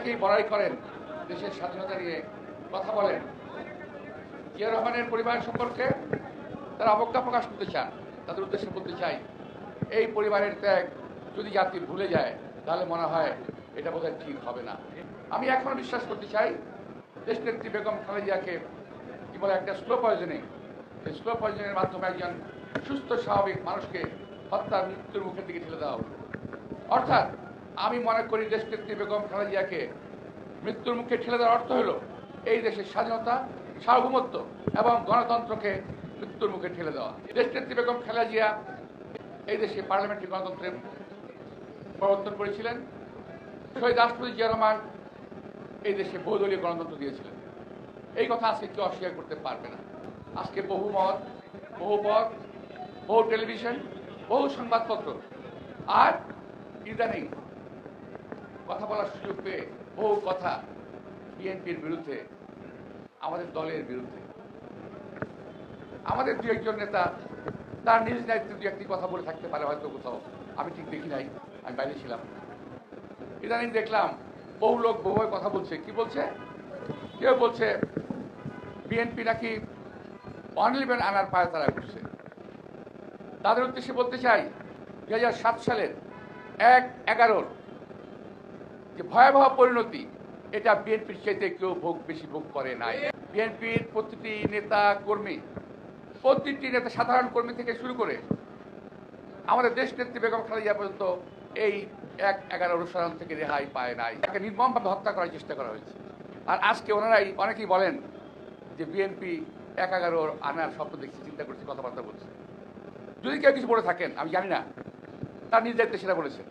অনেকেই বড়াই করেন, দেশের স্বাধীনতা নিয়ে কথা বলেন, জিয়া রহমানের পরিবার সম্পর্কে তারা অবজ্ঞা প্রকাশ করতে চান। তাদের উদ্দেশ্যে বলতে চাই, এই পরিবারের ত্যাগ যদি জাতি ভুলে যায় তাহলে মনে হয় এটা বোধহয় ঠিক হবে না। আমি এখনো বিশ্বাস করতে চাই দেশনেত্রী বেগম খালেদাকে কি বলে একটা স্লো পয়জনিং, এই স্লো পয়জনিংয়ের মাধ্যমে একজন সুস্থ স্বাভাবিক মানুষকে হত্যার মৃত্যুর মুখের দিকে ঠেলে দেওয়া হলো। অর্থাৎ আমি মনে করি দেশনেত্রী বেগম খালেদাকে মৃত্যুর মুখে ঠেলে দেওয়ার অর্থ হলো এই দেশের স্বাধীনতা, সার্বভৌমত্ব এবং গণতন্ত্রকে মৃত্যুর মুখে ঠেলে দেওয়া। দেশনেত্রী বেগম খালেদা এই দেশে পার্লামেন্টারি গণতন্ত্রের প্রবর্তন করেছিলেন। শহীদ রাষ্ট্রপতি জিয়া রহমান এই দেশে বহুদলীয় গণতন্ত্র দিয়েছিলেন। এই কথা আজকে কেউ অস্বীকার করতে পারবে না। আজকে বহু মত, বহু পথ, বহু টেলিভিশন, বহু সংবাদপত্র আর ইদানিং কথা বলার সুযোগ পেয়ে বহু কথা বিএনপির বিরুদ্ধে, আমাদের দলের বিরুদ্ধে। আমাদের দু একজন নেতা তার নিজ দায়িত্বে দু একটি কথা বলে থাকতে পারে হয়তো কোথাও, আমি ঠিক দেখি নাই, আমি বাইরে ছিলাম। ইদানিং দেখলাম বহু লোক বহুভাবে কথা বলছে। কি বলছে? কেউ বলছে বিএনপি নাকি 111 আনার পায়তারা করছে। তাদের উদ্দেশ্যে বলতে চাই 2007 সালের 1/11 যে ভয়াবহ পরিণতি, এটা বিএনপির চাইতে কেউ বেশি ভোগ করে নাই। বিএনপির প্রতিটি নেতা কর্মী, সাধারণ কর্মী থেকে শুরু করে আমাদের দেশ নেত্রী বেগম খালেদা পর্যন্ত এই 1/11 অনুসরণ থেকে রেহাই পায় নাই। তাকে নির্মমভাবে হত্যা করার চেষ্টা করা হয়েছে। আর আজকে ওনারাই অনেকেই বলেন যে বিএনপি 1/11 আনার স্বপ্ন দেখছে, চিন্তা করছে, কথাবার্তা বলছে। যদি কেউ কিছু বলে থাকেন আমি জানি না, তার নিজ দায়িত্বে সেটা বলেছেন।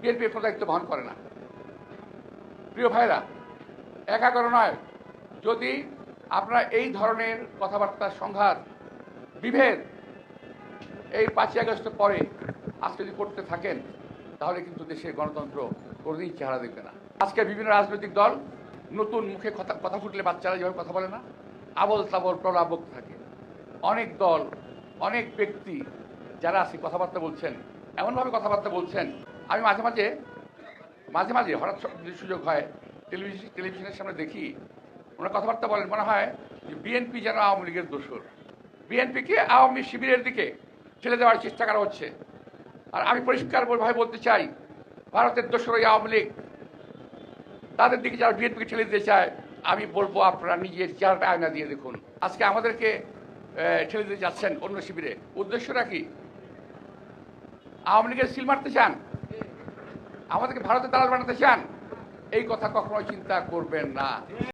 বিএনপি কোনো দায়িত্ব বহন করে না। প্রিয় ভাইরা, 1/11 নয়, যদি আপনারা এই ধরনের কথাবার্তা, সংঘাত, বিভেদ এই 5ই আগস্টের পরে আজকে যদি করতে থাকেন তাহলে কিন্তু দেশের গণতন্ত্র কোনোদিন চেহারা দেখবে না। আজকে বিভিন্ন রাজনৈতিক দল নতুন মুখে কথা ফুটলে বাচ্চারা যেভাবে কথা বলে না, আবল তাবল প্রলাপ বকতে থাকে। অনেক দল, অনেক ব্যক্তি যারা আজকে কথাবার্তা বলছেন, এমনভাবে কথাবার্তা বলছেন, আমি মাঝে মাঝে হঠাৎ সুযোগ হয় টেলিভিশনের সামনে দেখি ওনারা কথাবার্তা বলেন, মনে হয় যে বিএনপি যেন আওয়ামী লীগের দোসর, বিএনপিকে আওয়ামী শিবিরের দিকে ঠেলে দেওয়ার চেষ্টা করা হচ্ছে। আর আমি পরিষ্কারভাবে বলতে চাই, ভারতের দোসর ওই আওয়ামী লীগ, তাদের দিকে যারা বিএনপিকে ঠেলে দিতে চায়, আমি বলবো আপনারা নিজের চেহারাটা আয়না দিয়ে দেখুন। আজকে আমাদেরকে ঠেলে দিতে যাচ্ছেন অন্য শিবিরে, উদ্দেশ্যটা কি? আওয়ামী লীগের সিল মারতে চান? আমাদেরকে ভারতের দালাল বানাতে চান? এই কথা কখনো চিন্তা করবেন না।